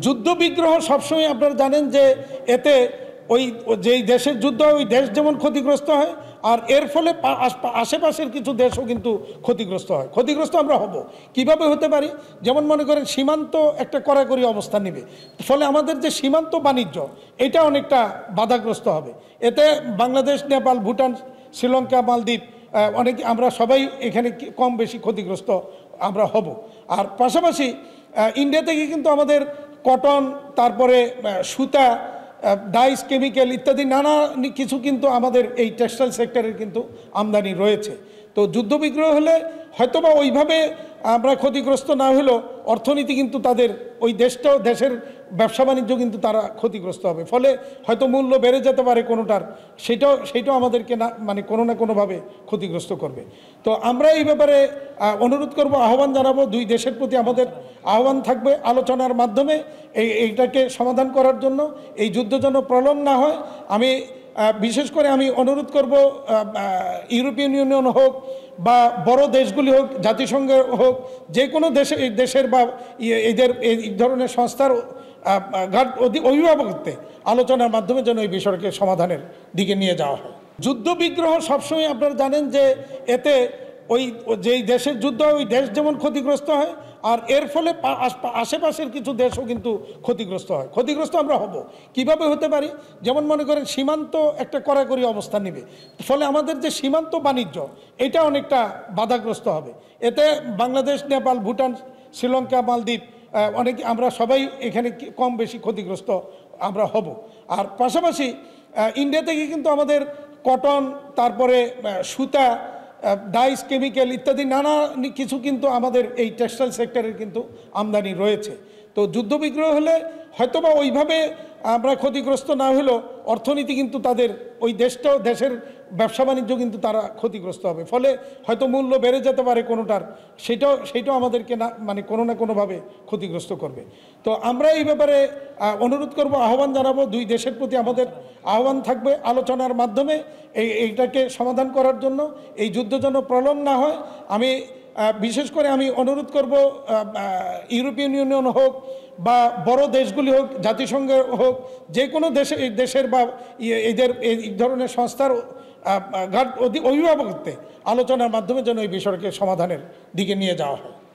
যুদ্ধ বিগ্রহ সবসময় আপনারা জানেন যে এতে ওই যেই দেশের যুদ্ধ হয় ওই দেশ যেমন ক্ষতিগ্রস্ত হয়, আর এর ফলে আশেপাশের কিছু দেশও কিন্তু ক্ষতিগ্রস্ত হয়। ক্ষতিগ্রস্ত আমরা হব কিভাবে হতে পারি? যেমন মনে করেন সীমান্ত একটা কড়াকড়ি অবস্থান নেবে, ফলে আমাদের যে সীমান্ত বাণিজ্য এটা অনেকটা বাধাগ্রস্ত হবে। এতে বাংলাদেশ, নেপাল, ভুটান, শ্রীলঙ্কা, মালদ্বীপ অনেক আমরা সবাই এখানে কম বেশি ক্ষতিগ্রস্ত আমরা হব। আর পাশাপাশি ইন্ডিয়া থেকে কিন্তু আমাদের কটন, তারপরে সুতা, ডাইস, কেমিক্যাল ইত্যাদি নানা কিছু কিন্তু আমাদের এই টেক্সটাইল সেক্টরের কিন্তু আমদানি রয়েছে। তো যুদ্ধবিগ্রহ হলে হয়তোবা ওইভাবে আমরা ক্ষতিগ্রস্ত না হলেও অর্থনীতি কিন্তু তাদের ওই দেশের ব্যবসা বাণিজ্য কিন্তু তারা ক্ষতিগ্রস্ত হবে, ফলে হয়তো মূল্য বেড়ে যেতে পারে কোনোটার, সেটাও আমাদেরকে না কোনো না কোনোভাবে ক্ষতিগ্রস্ত করবে। তো আমরা এই ব্যাপারে অনুরোধ করব, আহ্বান জানাবো, দুই দেশের প্রতি আমাদের আহ্বান থাকবে আলোচনার মাধ্যমে এইটাকে সমাধান করার জন্য, এই যুদ্ধ যেন প্রলং না হয়। বিশেষ করে আমি অনুরোধ করব ইউরোপিয়ান ইউনিয়ন হোক বা বড় দেশগুলি হোক, জাতিসংঘ হোক, যে কোনো দেশের বা এদের এই ধরনের সংস্থার অভিভাবকত্বে আলোচনার মাধ্যমে যেন এই বিষয়কে সমাধানের দিকে নিয়ে যাওয়া হয়। যুদ্ধ বিগ্রহ সবসময় আপনারা জানেন যে এতে ওই যেই দেশের যুদ্ধ হয় ওই দেশ যেমন ক্ষতিগ্রস্ত হয়, আর এর ফলে আশেপাশের কিছু দেশও কিন্তু ক্ষতিগ্রস্ত হয়। ক্ষতিগ্রস্ত আমরা হব কিভাবে হতে পারি? যেমন মনে করেন সীমান্ত একটা কড়াকড়ি অবস্থান নেবে, ফলে আমাদের যে সীমান্ত বাণিজ্য এটা অনেকটা বাধাগ্রস্ত হবে। এতে বাংলাদেশ, নেপাল, ভুটান, শ্রীলঙ্কা, মালদ্বীপ অনেক আমরা সবাই এখানে কম বেশি ক্ষতিগ্রস্ত আমরা হব। আর পাশাপাশি ইন্ডিয়া থেকে কিন্তু আমাদের কটন, তারপরে সুতা, ডাইস, কেমিক্যাল ইত্যাদি নানা কিছু কিন্তু আমাদের এই টেক্সটাইল সেক্টরের কিন্তু আমদানি রয়েছে। তো যুদ্ধবিগ্রহ হলে হয়তোবা ওইভাবে আমরা ক্ষতিগ্রস্ত না হলেও অর্থনীতি কিন্তু তাদের ওই দেশের ব্যবসা বাণিজ্য কিন্তু তারা ক্ষতিগ্রস্ত হবে, ফলে হয়তো মূল্য বেড়ে যেতে পারে কোনোটার, সেটাও আমাদেরকে কোনো না কোনোভাবে ক্ষতিগ্রস্ত করবে। তো আমরা এই ব্যাপারে অনুরোধ করব, আহ্বান জানাবো, দুই দেশের প্রতি আমাদের আহ্বান থাকবে আলোচনার মাধ্যমে এইটাকে সমাধান করার জন্য, এই যুদ্ধ যেন প্রলং না হয়। বিশেষ করে আমি অনুরোধ করব ইউরোপিয়ান ইউনিয়ন হোক বা বড় দেশগুলি হোক, জাতিসংঘ হোক, যে কোনো দেশের বা এদের এই ধরনের সংস্থার অভিভাবকত্বে আলোচনার মাধ্যমে যেন এই বিষয়কে সমাধানের দিকে নিয়ে যাওয়া হয়।